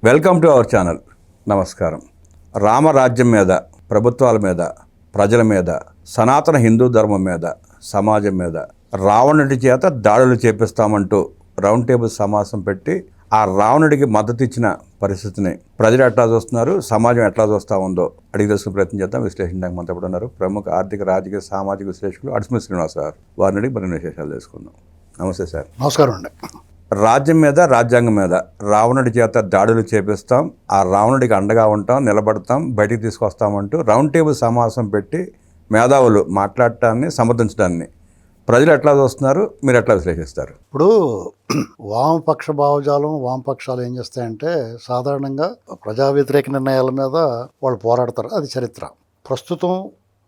Welcome to our channel. నమస్కారం. రామరాజ్యం మీద, ప్రభుత్వాల మీద, ప్రజల మీద, సనాతన హిందూ ధర్మం మీద, సమాజం మీద రావణుడి చేత దాడులు చేపిస్తామంటూ రౌండ్ టేబుల్ సమావేశం పెట్టి ఆ రావణుడికి మద్దతు ఇచ్చిన పరిస్థితిని ప్రజలు ఎట్లా చూస్తున్నారు, సమాజం ఎట్లా చూస్తూ ఉందో అడిగి తెలుసుకునే ప్రయత్నం చేద్దాం. విశ్లేషించడానికి మనతో పాటు ఉన్నారు ప్రముఖ ఆర్థిక, రాజకీయ, సామాజిక విశ్లేషకులు అడిస్మిల్ శ్రీనివాస్ గారు. వారిని అడిగి మరిన్ని విశేషాలు తెలుసుకుందాం. నమస్తే సార్. నమస్కారం అండి. రాజ్యం మీద, రాజ్యాంగం మీద రావణుడి చేత దాడులు చేపిస్తాం, ఆ రావణుడికి అండగా ఉంటాం, నిలబడతాం, బయటికి తీసుకొస్తామంటూ రౌండ్ టేబుల్ సమావేశం పెట్టి మేధావులు మాట్లాడటాన్ని, సమర్థించడాన్ని ప్రజలు ఎట్లా చూస్తున్నారు, మీరు ఎట్లా విశ్లేషిస్తారు? ఇప్పుడు వామపక్ష భావజాలం, వామపక్షాలు ఏం చేస్తాయంటే సాధారణంగా ప్రజా వ్యతిరేక నిర్ణయాల మీద వాళ్ళు పోరాడతారు. అది చరిత్ర. ప్రస్తుతం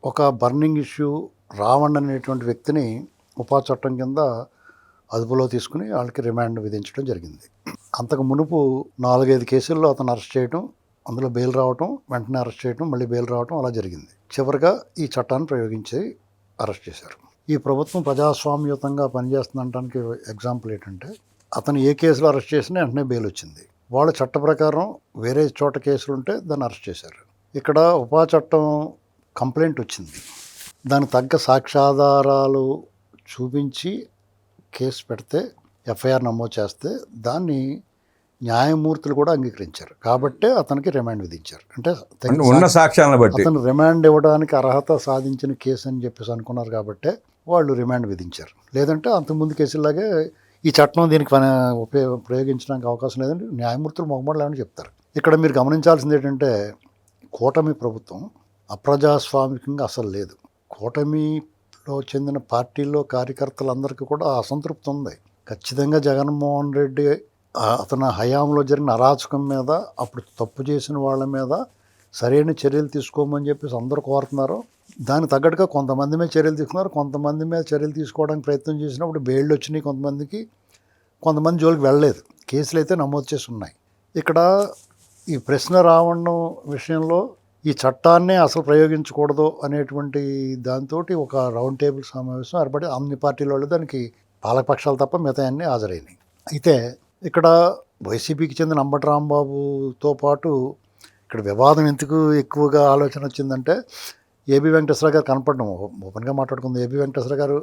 ఒక బర్నింగ్ ఇష్యూ రావణ్ అనేటువంటి వ్యక్తిని ఉపా చట్టం కింద అదుపులో తీసుకుని వాళ్ళకి రిమాండ్ విధించడం జరిగింది. అంతకు మునుపు 4-5 కేసుల్లో అతను అరెస్ట్ చేయడం, అందులో బెయిల్ రావటం, వెంటనే అరెస్ట్ చేయడం, మళ్ళీ బెయిల్ రావటం అలా జరిగింది. చివరిగా ఈ చట్టాన్ని ప్రయోగించి అరెస్ట్ చేశారు. ఈ ప్రభుత్వం ప్రజాస్వామ్యయుతంగా పనిచేస్తుందనడానికి ఎగ్జాంపుల్ ఏంటంటే అతను ఏ కేసులో అరెస్ట్ చేసినా వెంటనే బెయిల్ వచ్చింది. వాళ్ళ చట్ట ప్రకారం వేరే చోట కేసులు ఉంటే దాన్ని అరెస్ట్ చేశారు. ఇక్కడ ఉపా చట్టం కంప్లైంట్ వచ్చింది. దానికి తగ్గ సాక్ష్యాధారాలు చూపించి కేసు పెడితే, ఎఫ్ఐఆర్ నమోదు చేస్తే దాన్ని న్యాయమూర్తులు కూడా అంగీకరించారు. కాబట్టే అతనికి రిమాండ్ విధించారు. అంటే ఉన్న సాక్ష్యాలను బట్టి అతను రిమాండ్ ఇవ్వడానికి అర్హత సాధించిన కేసు అని చెప్పేసి అనుకున్నారు. కాబట్టే వాళ్ళు రిమాండ్ విధించారు. లేదంటే అంతకుముందు కేసులాగే ఈ చట్టం దీనికి ప్రయోగించడానికి అవకాశం లేదని న్యాయమూర్తులు మొహమ్మడ్లేమని చెప్తారు. ఇక్కడ మీరు గమనించాల్సింది ఏంటంటే కూటమి ప్రభుత్వం అప్రజాస్వామికంగా అసలు లేదు. కూటమిలో చెందిన పార్టీల్లో కార్యకర్తలందరికీ కూడా అసంతృప్తి ఉంది. ఖచ్చితంగా జగన్మోహన్ రెడ్డి అతని హయాంలో జరిగిన అరాచకం మీద, అప్పుడు తప్పు చేసిన వాళ్ళ మీద సరైన చర్యలు తీసుకోమని చెప్పేసి అందరూ కోరుతున్నారు. దానికి తగ్గట్టుగా కొంతమంది మీద చర్యలు తీసుకున్నారు. కొంతమంది మీద చర్యలు తీసుకోవడానికి ప్రయత్నం చేసినప్పుడు బెయిల్ వచ్చినాయి కొంతమందికి. కొంతమంది జోలికి వెళ్ళలేదు. కేసులు అయితే నమోదు చేసి ఉన్నాయి. ఇక్కడ ఈ ప్రశ్న రావడం విషయంలో ఈ చట్టాన్నే అసలు ప్రయోగించకూడదు అనేటువంటి దాంతో ఒక రౌండ్ టేబుల్ సమావేశం ఏర్పడి అన్ని పార్టీల వాళ్ళు దానికి పాలకపక్షాలు తప్ప మిగతా అన్నీ హాజరైనాయి. అయితే ఇక్కడ వైసీపీకి చెందిన అంబటి రాంబాబుతో పాటు ఇక్కడ వివాదం ఎందుకు ఎక్కువగా ఆలోచన వచ్చిందంటే ఏబి వెంకటేశ్వర గారు కనపడడం, ఓపెన్గా మాట్లాడుకుంది. ఏబి వెంకటేశ్వర గారు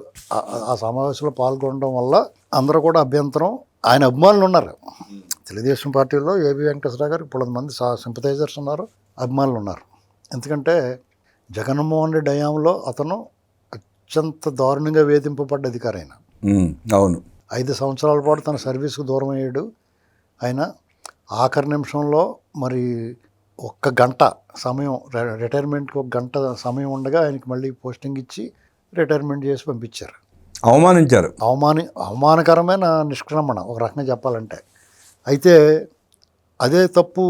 ఆ సమావేశంలో పాల్గొనడం వల్ల అందరూ కూడా అభ్యంతరం. ఆయన అభిమానులు ఉన్నారు తెలుగుదేశం పార్టీలో. ఏబి వెంకటేశ్వర గారు ఇప్పుడు మంది సింపథైజర్స్ ఉన్నారు, అభిమానులు ఉన్నారు. ఎందుకంటే జగన్మోహన్ రెడ్డి హయాంలో అతను అత్యంత దారుణంగా వేధింపబడ్డ అధికారి. ఆయన అవును 5 సంవత్సరాల పాటు తన సర్వీస్కు దూరం అయ్యాడు. ఆయన ఆఖరి నిమిషంలో మరి 1 గంట సమయం, రిటైర్మెంట్కి 1 గంట సమయం ఉండగా ఆయనకి మళ్ళీ పోస్టింగ్ ఇచ్చి రిటైర్మెంట్ చేసి పంపించారు. అవమానించారు. అవమానకరమైన నిష్క్రమణ ఒక రకంగా చెప్పాలంటే. అయితే అదే తప్పు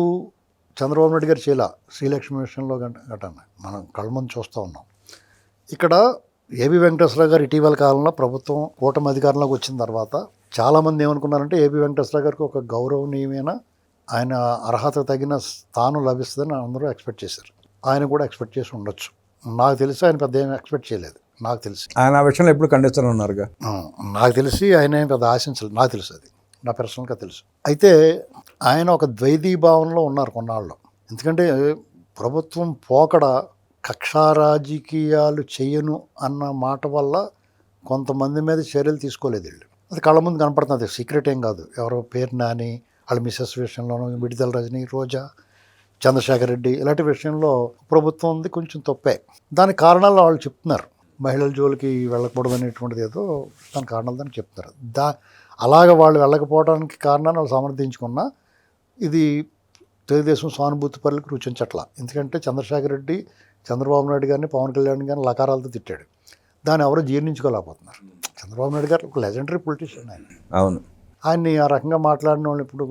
చంద్రబాబు నాయుడు గారు చేయాల. శ్రీలక్ష్మి విషయంలో ఘటన మనం కళ్ళ ముందు చూస్తూ ఉన్నాం. ఇక్కడ ఏబి వెంకటేశ్వర గారు ఇటీవల కాలంలో ప్రభుత్వం కూటమి అధికారంలోకి వచ్చిన తర్వాత చాలామంది ఏమనుకున్నారంటే ఏబి వెంకటేశ్వర గారికి ఒక గౌరవనీయమైన, ఆయన అర్హత తగిన స్థానం లభిస్తుందని అందరూ ఎక్స్పెక్ట్ చేశారు. ఆయన కూడా ఎక్స్పెక్ట్ చేసి ఉండొచ్చు. నాకు తెలిసి ఆయన పెద్ద ఏమి ఎక్స్పెక్ట్ చేయలేదు. నాకు తెలిసి ఆయన ఆ విషయంలో ఎప్పుడు ఖండిస్తూనే ఉన్నారుగా. నాకు తెలిసి ఆయన ఏం పెద్ద ఆశించలేదు. నాకు తెలుసు, అది నా పర్సనల్గా తెలుసు. అయితే ఆయన ఒక ద్వైతీ భావనలో ఉన్నారు కొన్నాళ్ళు. ఎందుకంటే ప్రభుత్వం పోకడ కక్షా రాజకీయాలు చెయ్యను అన్న మాట వల్ల కొంతమంది మీద చర్యలు తీసుకోలేదు వీళ్ళు. అది కళ్ళ ముందు కనపడుతుంది. సీక్రెట్ ఏం కాదు. ఎవరో పేరు నాని, వాళ్ళ మిస్సెస్ విషయంలోనూ, విడుదల రజని, రోజా, చంద్రశేఖర్ రెడ్డి ఇలాంటి విషయంలో ప్రభుత్వం ఉంది కొంచెం తప్పే. దానికి కారణాలు వాళ్ళు చెప్తున్నారు. మహిళల జోలికి వెళ్ళకూడదు అనేటువంటిది ఏదో దాని కారణాలు దాన్ని చెప్తున్నారు. అలాగ వాళ్ళు వెళ్ళకపోవడానికి కారణాన్ని వాళ్ళు సమర్థించుకున్నా ఇది తెలుగుదేశం సానుభూతి పరులకు రుచించట్ల. ఎందుకంటే చంద్రశేఖర్ రెడ్డి చంద్రబాబు నాయుడు గారిని, పవన్ కళ్యాణ్ గారిని లకారాలతో తిట్టాడు. దాన్ని ఎవరో జీర్ణించుకోలేకపోతున్నారు. చంద్రబాబు నాయుడు గారు ఒక లెజెండరీ పొలిటీషియన్ ఆయన. అవును. ఆయన్ని ఆ రకంగా మాట్లాడిన వాళ్ళు ఇప్పుడు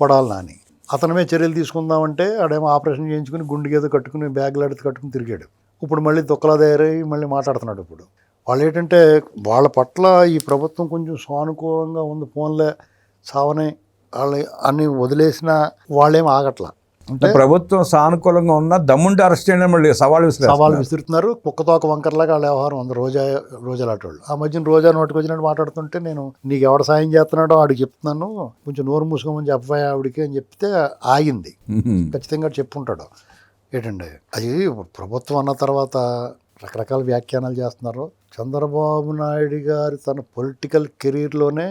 కొడాలి నాని. అతనమే చర్యలు తీసుకుందామంటే ఆడేమో ఆపరేషన్ చేయించుకుని గుండెకి ఏదో కట్టుకుని బ్యాగులు కట్టుకుని తిరిగాడు. ఇప్పుడు మళ్ళీ దుక్కలా తయారై మళ్ళీ మాట్లాడుతున్నాడు. ఇప్పుడు వాళ్ళు ఏంటంటే వాళ్ళ పట్ల ఈ ప్రభుత్వం కొంచెం సానుకూలంగా ఉంది, ఫోన్లే సావనే వాళ్ళు అన్ని వదిలేసిన వాళ్ళేం ఆగట్లా. అంటే ప్రభుత్వం సానుకూలంగా ఉన్నా దమ్ముంటే అరెస్ట్ చేయడం మళ్ళీ సవాల్ సవాళ్ళు విసురుతున్నారు. కుక్కతోక వంకరలాగా వాళ్ళ వ్యవహారం ఉంది. రోజాలాటోళ్ళు ఆ మధ్యన రోజా నోటికి వచ్చినట్టు మాట్లాడుతుంటే, నేను నీకు ఎవడ సాయం చేస్తున్నాడో ఆడికి చెప్తున్నాను, కొంచెం నోరు మూసుకోమని చెప్పాయి ఆవిడికి అని చెప్తే ఆగింది. ఖచ్చితంగా చెప్పుంటాడు. ఏంటండి అది ప్రభుత్వం అన్న తర్వాత రకరకాల వ్యాఖ్యానాలు చేస్తున్నారు. చంద్రబాబు నాయుడు గారు తన పొలిటికల్ కెరీర్లోనే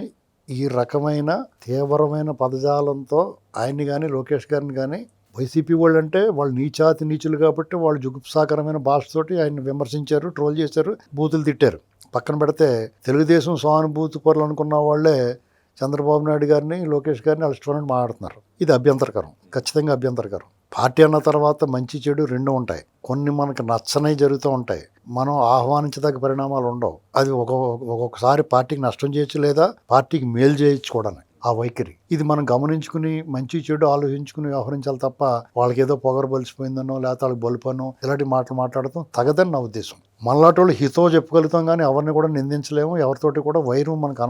ఈ రకమైన తీవ్రమైన పదజాలంతో ఆయన్ని కానీ లోకేష్ గారిని కానీ, వైసీపీ వాళ్ళు అంటే వాళ్ళు నీచాతి నీచులు కాబట్టి వాళ్ళు జుగుప్సాకరమైన భాషతోటి ఆయన విమర్శించారు, ట్రోల్ చేశారు, బూతులు తిట్టారు. పక్కన పెడితే తెలుగుదేశం సానుభూతి పరులు అనుకున్న వాళ్ళే చంద్రబాబు నాయుడు గారిని, లోకేష్ గారిని అలసిపోయినట్టు మాట్లాడుతున్నారు. ఇది అభ్యంతరకరం, ఖచ్చితంగా అభ్యంతరకరం. పార్టీ అన్న తర్వాత మంచి చెడు రెండు ఉంటాయి. కొన్ని మనకు నచ్చనవి జరుగుతూ ఉంటాయి, మనం ఆహ్వానించదగ్గ పరిణామాలు ఉండవు. అది ఒక్కొక్కసారి పార్టీకి నష్టం చేయొచ్చు, లేదా పార్టీకి మేలు చేయొచ్చు కూడా ఆ వైఖరి. ఇది మనం గమనించుకుని మంచి చెడు ఆలోచించుకుని వ్యవహరించాలి తప్ప వాళ్ళకి ఏదో పొగరు బలిసిపోయిందనో లేకపోతే వాళ్ళకి బలుపనో ఇలాంటి మాటలు మాట్లాడటం తగదని నా ఉద్దేశం. మనలాంటి వాళ్ళు హితో చెప్పుగలుగుతాం కానీ ఎవరిని కూడా నిందించలేము, ఎవరితోటి కూడా వైరం మనకు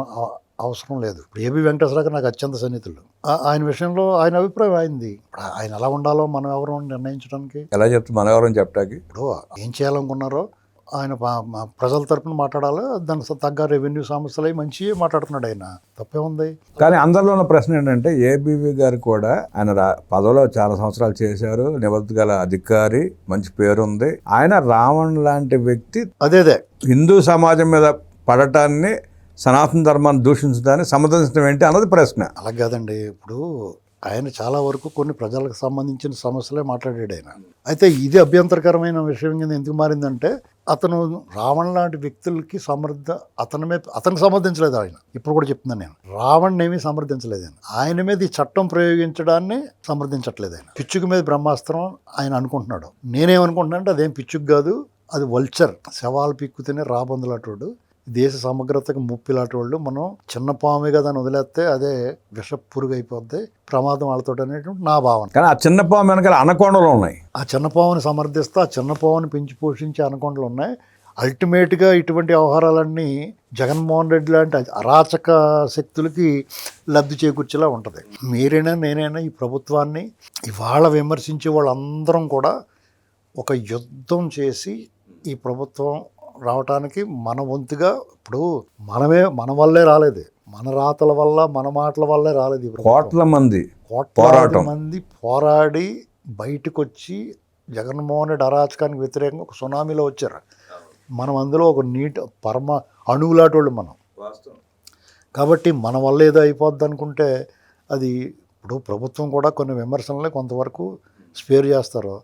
అవసరం లేదు. ఇప్పుడు ఏబి వెంకటేశ్వర నాకు అత్యంత సన్నిహితులు. ఆయన విషయంలో ఆయన అభిప్రాయం అయింది. ఇప్పుడు ఆయన ఎలా ఉండాలో మనం ఎవరు నిర్ణయించడానికి ఎలా చెప్తే మనం ఎవరని చెప్పడానికి. ఇప్పుడు ఏం చేయాలనుకున్నారో ఆయన ప్రజల తరపున మాట్లాడాలి, దానికి తగ్గ రెవెన్యూ సమస్యలు అవి మంచి మాట్లాడుతున్నాడు. ఆయన తప్పే ఉంది. కానీ అందరిలో ఉన్న ప్రశ్న ఏంటంటే ఏబీవీ గారు కూడా ఆయన పదవిలో చాలా సంవత్సరాలు చేశారు, నిబద్ధత గల అధికారి, మంచి పేరుంది. ఆయన రావణ్ లాంటి వ్యక్తి అదే హిందూ సమాజం మీద పడటాన్ని, సనాతన ధర్మాన్ని దూషించడాన్ని సమర్థించడం ఏంటి అన్నది ప్రశ్న. అలా కాదండి. ఇప్పుడు ఆయన చాలా వరకు కొన్ని ప్రజలకు సంబంధించిన సమస్యలే మాట్లాడాడు ఆయన. అయితే ఇది అభ్యంతరకరమైన విషయం కింద ఎందుకు మారిందంటే, అతను రావణ్ లాంటి వ్యక్తులకి అతనికి సమర్థించలేదు ఆయన. ఇప్పుడు కూడా చెప్తున్నాను, నేను రావణ్ ఏమీ సమర్థించలేదు ఆయన మీద ఈ చట్టం ప్రయోగించడాన్ని సమర్థించట్లేదు ఆయన. పిచ్చుక మీద బ్రహ్మాస్త్రం ఆయన అనుకుంటున్నాడు. నేనేమనుకుంటున్నా అంటే అదేం పిచ్చుకు కాదు, అది వల్చర్, శవాలు పిక్కుతేనే రాబందులాటోడు, దేశ సమగ్రతకు ముప్పిలాంటి వాళ్ళు. మనం చిన్న పాముగా దాన్ని వదిలేస్తే అదే విష పురుగు అయిపోద్ది, ప్రమాదం వాళ్ళతో అనేటువంటి నా భావన. కానీ ఆ చిన్న పాము వెనకాల అనకొండలు ఉన్నాయి. ఆ చిన్న పాముని సమర్థిస్తే ఆ చిన్న పాముని పెంచి పోషించే అనకొండలు ఉన్నాయి. అల్టిమేట్గా ఇటువంటి వ్యవహారాలన్నీ జగన్మోహన్ రెడ్డి లాంటి అరాచక శక్తులకి లబ్ధి చేకూర్చేలా ఉంటుంది. మీరైనా నేనైనా ఈ ప్రభుత్వాన్ని ఇవాళ విమర్శించే వాళ్ళందరం కూడా ఒక యుద్ధం చేసి ఈ ప్రభుత్వం రావటానికి మన వంతుగా, ఇప్పుడు మన వల్లే రాలేదు, మన రాతల వల్ల మన మాటల వల్లే రాలేదు. కోట్ల మంది పోరాడి బయటకు వచ్చి జగన్మోహన్ రెడ్డి అరాచకానికి వ్యతిరేకంగా ఒక సునామీలో వచ్చారు. మనం అందులో ఒక అణువులాంటి వాళ్ళు మనం. కాబట్టి మన వల్ల ఏదో అయిపోద్ది అనుకుంటే అది, ఇప్పుడు ప్రభుత్వం కూడా కొన్ని విమర్శలని కొంతవరకు స్పేర్ చేస్తారు,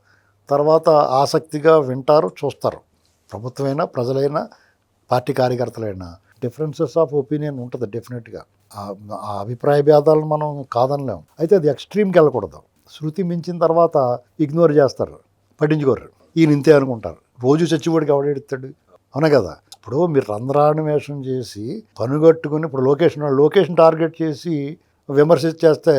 తర్వాత ఆసక్తిగా వింటారు, చూస్తారు. ప్రభుత్వమైనా, ప్రజలైనా, పార్టీ కార్యకర్తలైనా డిఫరెన్సెస్ ఆఫ్ ఒపీనియన్ ఉంటుంది డెఫినెట్గా. ఆ అభిప్రాయ భేదాలను మనం కాదనలేము. అయితే అది ఎక్స్ట్రీమ్కి వెళ్ళకూడదు. శృతి మించిన తర్వాత ఇగ్నోర్ చేస్తారు, పట్టించుకోరు. ఈయన ఇంతే అనుకుంటారు. రోజు చచ్చిపోడికి ఎవడెడతాడు? అవునా కదా. ఇప్పుడు మీరు రంధ్రాన్వేషణ చేసి పనుగట్టుకుని, ఇప్పుడు లొకేషన్ టార్గెట్ చేసి చేస్తే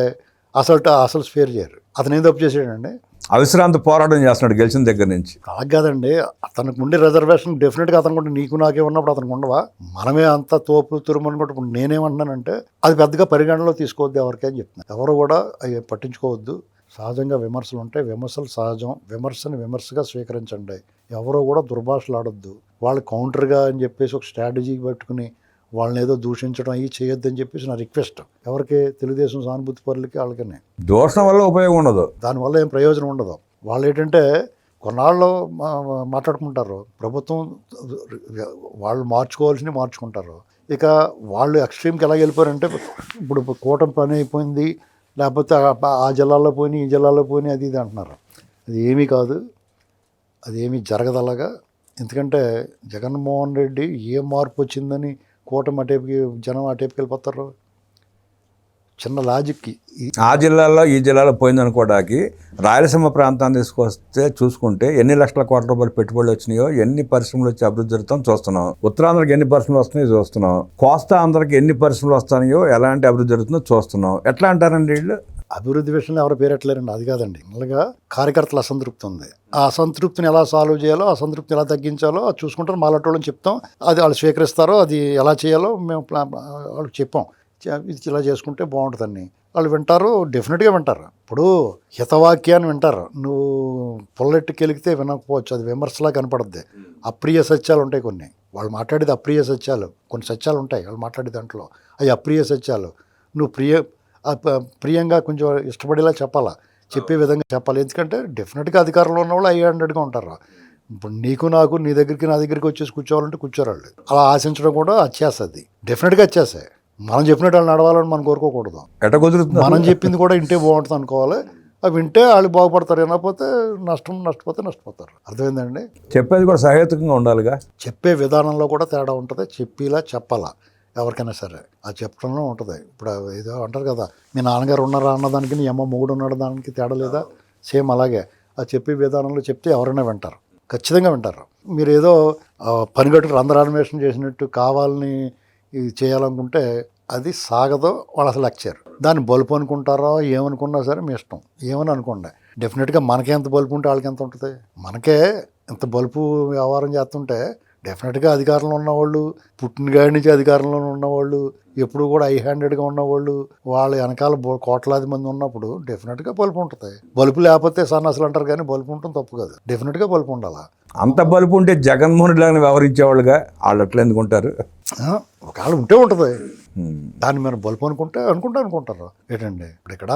అసలు స్పేర్ చేయరు. అతను ఏం తప్పు చేసాడండి? అవిశ్రాంత పోరాటం చేస్తున్నాడు గెలిచిన దగ్గర నుంచి. అలా కాదండి, అతనికి ఉండే రిజర్వేషన్ డెఫినెట్గా అతను కూడా నీకు నాకే ఉన్నప్పుడు అతనికి ఉండవా? మనమే అంత తోపు తురుమనుకుంటే ఇప్పుడు నేనేమంటున్నానంటే అది పెద్దగా పరిగణనలో తీసుకోవద్దు ఎవరికే అని చెప్తున్నాను. ఎవరు కూడా అవి పట్టించుకోవద్దు. సహజంగా విమర్శలు ఉంటాయి, విమర్శలు సహజం. విమర్శని విమర్శగా స్వీకరించండి. ఎవరో కూడా దుర్భాషలు ఆడొద్దు. వాళ్ళు కౌంటర్గా అని చెప్పేసి ఒక స్ట్రాటజీ పెట్టుకుని వాళ్ళని ఏదో దూషించడం అవి చేయొద్దని చెప్పేసి నా రిక్వెస్ట్. ఎవరికి? తెలుగుదేశం సానుభూతి పరులకి, వాళ్ళకనే. దూషణ వల్ల ఉపయోగం ఉండదు, దానివల్ల ఏం ప్రయోజనం ఉండదు. వాళ్ళు ఏంటంటే కొన్నాళ్ళు మాట్లాడుకుంటారు, ప్రభుత్వం వాళ్ళు మార్చుకుంటారు. ఇక వాళ్ళు ఎక్స్ట్రీమ్కి ఎలా వెళ్ళిపోయారంటే, ఇప్పుడు కూటమి పని అయిపోయింది, లేకపోతే ఆ జిల్లాలో పోయినాయి, ఈ జిల్లాలో పోయినాయి, అది ఇది అంటున్నారు. అది ఏమీ కాదు, అది ఏమీ జరగదు అలాగా. ఎందుకంటే జగన్మోహన్ రెడ్డి ఏ మార్పు వచ్చిందని కూటమి అటేపుకి, జనం అటేపుకి వెళ్ళిపోతారు. చిన్న లాజిక్కి ఆ జిల్లాలో ఈ జిల్లాలో పోయింది అనుకోవడానికి, రాయలసీమ ప్రాంతాన్ని తీసుకొస్తే చూసుకుంటే ఎన్ని లక్షల కోట్ల రూపాయలు పెట్టుబడులు వచ్చినాయో, ఎన్ని పరిశ్రమలు వచ్చి అభివృద్ధి జరుగుతాం చూస్తున్నాం. ఉత్తరాంధ్రకి ఎన్ని పరిశ్రమలు వస్తున్నాయో చూస్తున్నాం. కోస్తా ఆంధ్రకి ఎన్ని పరిశ్రమలు వస్తాయో, ఎలాంటి అభివృద్ధి జరుగుతుందో చూస్తున్నాం. ఎట్లా అంటారండి వీళ్ళు? అభివృద్ధి విషయంలో ఎవరు పేరెట్టలేరండి. అది కాదండి, మళ్ళీగా కార్యకర్తల అసంతృప్తి ఉంది. ఆ అసంతృప్తిని ఎలా సాల్వ్ చేయాలో, అసంతృప్తిని ఎలా తగ్గించాలో అది చూసుకుంటారు. మాలాటోళ్ళని చెప్తాం, అది వాళ్ళు స్వీకరిస్తారో, అది ఎలా చేయాలో మేము వాళ్ళకి చెప్పాం. ఇది ఇలా చేసుకుంటే బాగుంటుందని. వాళ్ళు వింటారు, డెఫినెట్గా వింటారు. ఇప్పుడు హితవాక్యాన్ని వింటారు. నువ్వు పొల్లెట్టుకెలిగితే వినకపోవచ్చు, అది విమర్శలా కనపడుద్ది. అప్రియ సత్యాలు ఉంటాయి కొన్ని, వాళ్ళు మాట్లాడేది అప్రియ సత్యాలు, కొన్ని సత్యాలు ఉంటాయి వాళ్ళు మాట్లాడే దాంట్లో, అవి అప్రియ సత్యాలు. నువ్వు ప్రియంగా కొంచెం ఇష్టపడేలా చెప్పాలా, చెప్పే విధంగా చెప్పాలి. ఎందుకంటే డెఫినెట్గా అధికారంలో ఉన్న వాళ్ళు 500గా ఉంటారు. ఇప్పుడు నీకు నాకు నీ దగ్గరికి నా దగ్గరికి వచ్చేసి కూర్చోవాలంటే కూర్చోరాళ్ళు. అలా ఆశించడం కూడా అత్యాసది, డెఫినెట్గా అత్యాసే. మనం చెప్పినట్టు వాళ్ళు నడవాలని మనం కోరుకోకూడదు. ఎట కుదురుతుంది? మనం చెప్పింది కూడా వింటే బాగుంటుంది అనుకోవాలి. అవి వింటే వాళ్ళు బాగుపడతారు, వినకపోతే నష్టపోతారు. అర్థమైందండి? చెప్పేది కూడా సహేతుకంగా ఉండాలిగా. చెప్పే విధానంలో కూడా తేడా ఉంటుంది. చెప్పేలా చెప్పాలా ఎవరికైనా సరే, ఆ చెప్పడంలో ఉంటుంది. ఇప్పుడు ఏదో అంటారు కదా, మీ నాన్నగారు ఉన్నారా అన్నదానికి నీ అమ్మ మొగుడు ఉన్నాడు దానికి తేడా లేదా, సేమ్ అలాగే ఆ చెప్పే విధానంలో చెప్తే ఎవరైనా వింటారు, ఖచ్చితంగా వింటారు. మీరు ఏదో పనిగట్టు రంధ్రాన్వేషణ చేసినట్టు కావాలని ఇది చేయాలనుకుంటే అది సాగదో, వాళ్ళు అసలు లెక్చారు. దాన్ని బలుపు అనుకుంటారో ఏమనుకున్నా సరే మీ ఇష్టం, ఏమని అనుకోండి. డెఫినెట్గా మనకే ఎంత బలుపు ఉంటే వాళ్ళకి ఎంత ఉంటుంది. మనకే ఎంత బలుపు వ్యవహారం చేస్తుంటే డెఫినెట్గా అధికారంలో ఉన్నవాళ్ళు, పుట్టినగాడి నుంచి అధికారంలో ఉన్నవాళ్ళు, ఎప్పుడు కూడా హ్యాండెడ్గా ఉన్నవాళ్ళు, వాళ్ళ వెనకాల కోట్లాది మంది ఉన్నప్పుడు డెఫినెట్గా బలుపు ఉంటుంది. బలుపు లేకపోతే సన్నాసులు అంటారు, కానీ బలుపు ఉంటుంది తప్పు కాదు, డెఫినెట్గా బలుపు ఉండాలా. అంత బలుపు ఉంటే జగన్మోహన్ రెడ్డి వ్యవహరించేవాళ్ళుగా వాళ్ళు అట్లా ఎందుకుంటారు? ఒకవేళ ఉంటే ఉంటుంది. దాన్ని మనం బలుపు అనుకుంటారు ఏంటండి. ఇప్పుడు ఇక్కడ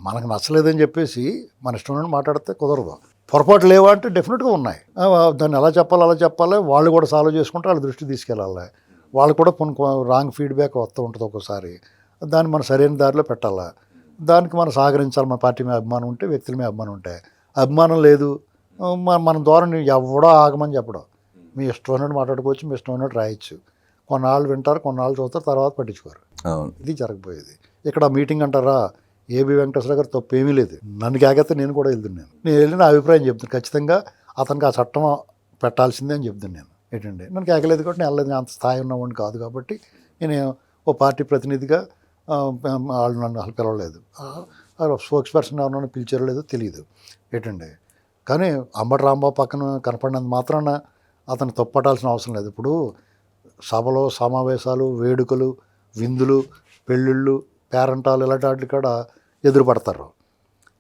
మనకు నచ్చలేదని చెప్పేసి మన ఇష్టం మాట్లాడితే కుదరదు. పొరపాటు లేవా అంటే డెఫినెట్గా ఉన్నాయి. దాన్ని అలా చెప్పాలి, వాళ్ళు కూడా సాల్వ్ చేసుకుంటే వాళ్ళ దృష్టి తీసుకెళ్ళాలి. వాళ్ళు కూడా కొన్ని రాంగ్ ఫీడ్బ్యాక్ వస్తూ ఉంటుంది ఒక్కోసారి. దాన్ని మనం సరైన దారిలో పెట్టాలి. దానికి మనం సహకరించాలి. మన పార్టీ మీద అభిమానం ఉంటే, వ్యక్తుల మీద అభిమానం ఉంటే. అభిమానం లేదు, మన ధోరణి ఎవడో ఆగమని చెప్పడం. మీ ఇష్టం ఉన్నట్టు మాట్లాడుకోవచ్చు, మీ ఇష్టం ఉన్నట్టు రాయొచ్చు. కొన్నాళ్ళు వింటారు, కొన్నాళ్ళు చూస్తారు, తర్వాత పట్టించుకోరు. ఇది జరగబోయేది. ఇక్కడ మీటింగ్ అంటారా, ఏబి వెంకటేశ్వర గారు తప్పు ఏమీ లేదు. నన్ను కాకపోతే నేను కూడా వెళ్తున్నాను. నేను వెళ్ళి నా అభిప్రాయం చెప్తాను. ఖచ్చితంగా అతనికి ఆ చట్టం పెట్టాల్సిందే అని చెప్తాను నేను. ఏంటండి, నన్ను కేకలేదు కాబట్టి నేను వెళ్ళలేదు, అంత స్థాయి ఉన్నవాడిని కాదు కాబట్టి. నేను ఓ పార్టీ ప్రతినిధిగా వాళ్ళు నన్ను పిలవలేదు, స్పోక్స్ పర్సన్ ఎవరన్నా పిలిచారో లేదో తెలియదు. ఏంటండి, కానీ అంబటి రాంబాబు పక్కన కనపడినంత మాత్రాన అతను తప్పట్టాల్సిన అవసరం లేదు. ఇప్పుడు సభలో సమావేశాలు, వేడుకలు, విందులు, పెళ్ళిళ్ళు, పేరంటాలు ఇలాంటి వాటి కూడా ఎదురుపడతారు.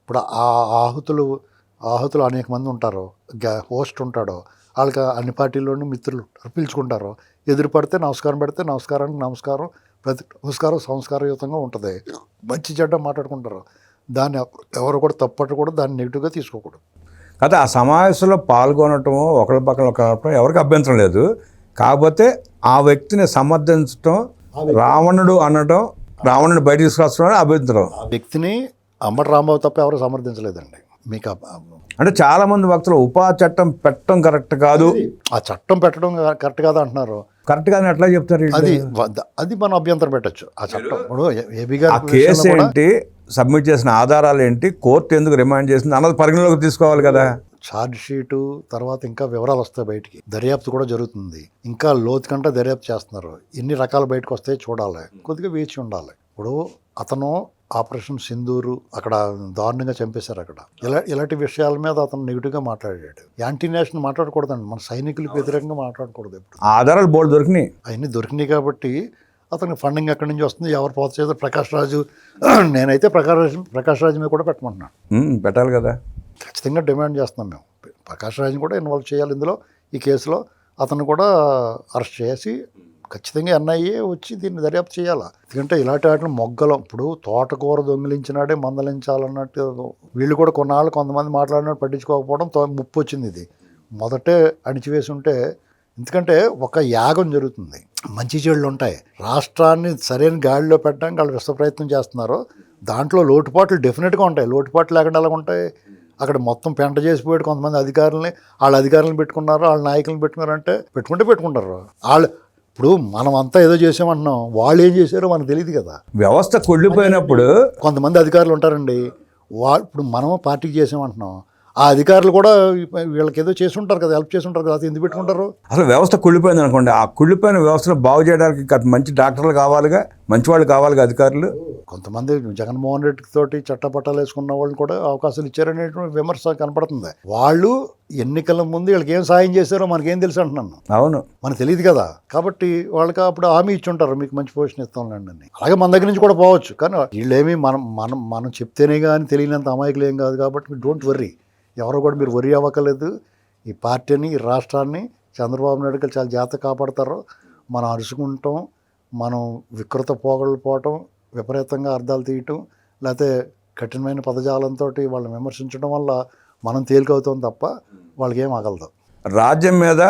ఇప్పుడు ఆ ఆహుతులు అనేక మంది ఉంటారు, హోస్ట్ ఉంటాడు, వాళ్ళకి అన్ని పార్టీల్లోనూ మిత్రులు పిలుచుకుంటారు. ఎదురుపడితే నమస్కారం పెడితే నమస్కారానికి నమస్కారం, ప్రతి నమస్కారం సంస్కారయుతంగా ఉంటుంది. మంచి చెడ్డ మాట్లాడుకుంటారు. దాన్ని ఎవరు కూడా తప్పట్టు దాన్ని నెగిటివ్గా తీసుకోకూడదు. అయితే ఆ సమావేశంలో పాల్గొనటం, ఒకరి పక్కన ఒకరు ఎవరికి అభ్యంతరం లేదు. కాకపోతే ఆ వ్యక్తిని సమర్థించడం, రావణుడు అనడం, రావణుడు బయట తీసుకొస్తున్నాడు అభ్యంతరం. ఆ వ్యక్తిని అంబటి రాంబాబు తప్ప ఎవరు సమర్థించలేదండి. మీకు అంటే చాలా మంది భక్తులు ఉపా చట్టం పెట్టడం కరెక్ట్ కాదు, ఆ చట్టం పెట్టడం కరెక్ట్ కాదు అంటున్నారు. కరెక్ట్ కాదని ఎట్లా చెప్తారు? అది మనం అభ్యంతరం పెట్టచ్చు. ఆ చట్టం ఇప్పుడు ఏబీ ఆ కేసు ఏంటి, సబ్మిట్ చేసిన ఆధారాలు ఏంటి, కోర్టు ఎందుకు రిమాండ్ చేసింది అన్నది పరిగణలోకి తీసుకోవాలి కదా. ఛార్జ్ షీటు తర్వాత ఇంకా వివరాలు వస్తాయి బయటికి, దర్యాప్తు కూడా జరుగుతుంది, ఇంకా లోతు కంటే దర్యాప్తు చేస్తున్నారు. ఎన్ని రకాలు బయటకు వస్తాయి చూడాలి, కొద్దిగా వేచి ఉండాలి. ఇప్పుడు అతను ఆపరేషన్ సింధూరు అక్కడ దారుణంగా చంపేశారు. అక్కడ ఇలాంటి విషయాల మీద అతను నెగిటివ్గా మాట్లాడాడు. యాంటీ నేషనల్ మాట్లాడకూడదండి, మన సైనికులకు వ్యతిరేకంగా మాట్లాడకూడదు. ఇప్పుడు ఆధారాలు బోర్డు దొరికినాయి, అవన్నీ దొరికినాయి కాబట్టి అతనికి ఫండింగ్ ఎక్కడి నుంచి వస్తుంది, ఎవరు ప్రోత్సహిస్తారు? ప్రకాష్ రాజు. నేనైతే ప్రకాష్ రాజు మీద కూడా పెట్టమంటున్నాను, పెట్టాలి కదా. ఖచ్చితంగా డిమాండ్ చేస్తున్నాం మేము. ప్రకాష్ రాజుని కూడా ఇన్వాల్వ్ చేయాలి ఇందులో. ఈ కేసులో అతను కూడా అరెస్ట్ చేసి ఖచ్చితంగా ఎన్ఐఏ వచ్చి దీన్ని దర్యాప్తు చేయాలి. ఎందుకంటే ఇలాంటి వాటిని మొగ్గలం. ఇప్పుడు తోటకూర దొంగిలించినాడే మందలించాలన్నట్టు వీళ్ళు కూడా కొంతమంది మాట్లాడినట్టు పట్టించుకోకపోవడం ముప్పు వచ్చింది. ఇది మొదటే అణిచివేసి ఉంటే, ఎందుకంటే ఒక యాగం జరుగుతుంది, మంచి చెడులు ఉంటాయి. రాష్ట్రాన్ని సరైన గాడిలో పెట్టడానికి వాళ్ళు విశ్వ ప్రయత్నం చేస్తున్నారు. దాంట్లో లోటుపాట్లు డెఫినెట్గా ఉంటాయి. లోటుపాట్లు లేకుండా ఎలా ఉంటాయి? అక్కడ మొత్తం పెంట చేసిపోయాడు. కొంతమంది వాళ్ళ అధికారులను పెట్టుకున్నారు, వాళ్ళ నాయకులను పెట్టుకున్నారంటే పెట్టుకుంటారు వాళ్ళు. ఇప్పుడు మనం అంతా ఏదో చేసామంటున్నాం, వాళ్ళు ఏం చేశారో మనకు తెలియదు కదా. వ్యవస్థ కొళ్ళిపోయినప్పుడు కొంతమంది అధికారులు ఉంటారండి, ఇప్పుడు మనం పార్టీకి చేసామంటున్నాం, ఆ అధికారులు కూడా వీళ్ళకి ఏదో చేసి ఉంటారు కదా, హెల్ప్ చేసి ఉంటారు కదా, అది ఎందుకు పెట్టుకుంటారు? అసలు వ్యవస్థ కుళ్ళిపోయింది అనుకోండి, ఆ కుళ్ళిపోయిన వ్యవస్థను బాగు చేయడానికి మంచి డాక్టర్లు కావాలిగా, మంచి వాళ్ళు కావాలిగా అధికారులు. కొంతమంది జగన్మోహన్ రెడ్డి తోటి చట్టపట్టాలు వేసుకున్న వాళ్ళు కూడా అవకాశాలు ఇచ్చారనేటువంటి విమర్శ కనపడుతుంది. వాళ్ళు ఎన్నికల ముందు వీళ్ళకి ఏం సాయం చేశారో మనకేం తెలుసు అంటున్నాను. అవును, మనకు తెలియదు కదా, కాబట్టి వాళ్ళకి అప్పుడు హామీ ఇచ్చి ఉంటారు, మీకు మంచి పొజిషన్ ఇస్తాంలేండి అని. అలాగే మన దగ్గర నుంచి కూడా పోవచ్చు, కానీ వీళ్ళేమి మనం చెప్తేనే కానీ తెలియనంత అమాయకులు ఏం కాదు. కాబట్టి మీరు డోంట్ వర్రీ, ఎవరో కూడా మీరు వర్రీ అవ్వకలేదు. ఈ పార్టీని, ఈ రాష్ట్రాన్ని చంద్రబాబు నాయుడు గారు చాలా జాగ్రత్త కాపాడతారు. మనం అరుచుకుంటాం, మనం వికృత పోగళ్ళు పోవటం, విపరీతంగా అర్థాలు తీయటం, లేకపోతే కఠినమైన పదజాలంతో వాళ్ళని విమర్శించడం వల్ల మనం తేలికవుతాం తప్ప వాళ్ళకి ఏం ఆగలదు. రాజ్యం మీద,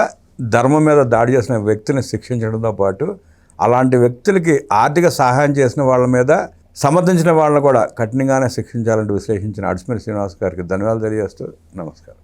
ధర్మం మీద దాడి చేసిన వ్యక్తిని శిక్షించడంతో పాటు అలాంటి వ్యక్తులకి ఆర్థిక సహాయం చేసిన వాళ్ళ మీద, సమర్థించిన వాళ్ళని కూడా కఠినంగానే శిక్షించాలంటూ విశ్లేషించిన అడిసిమేలి శ్రీనివాస్ గారికి ధన్యవాదాలు తెలియజేస్తూ నమస్కారం.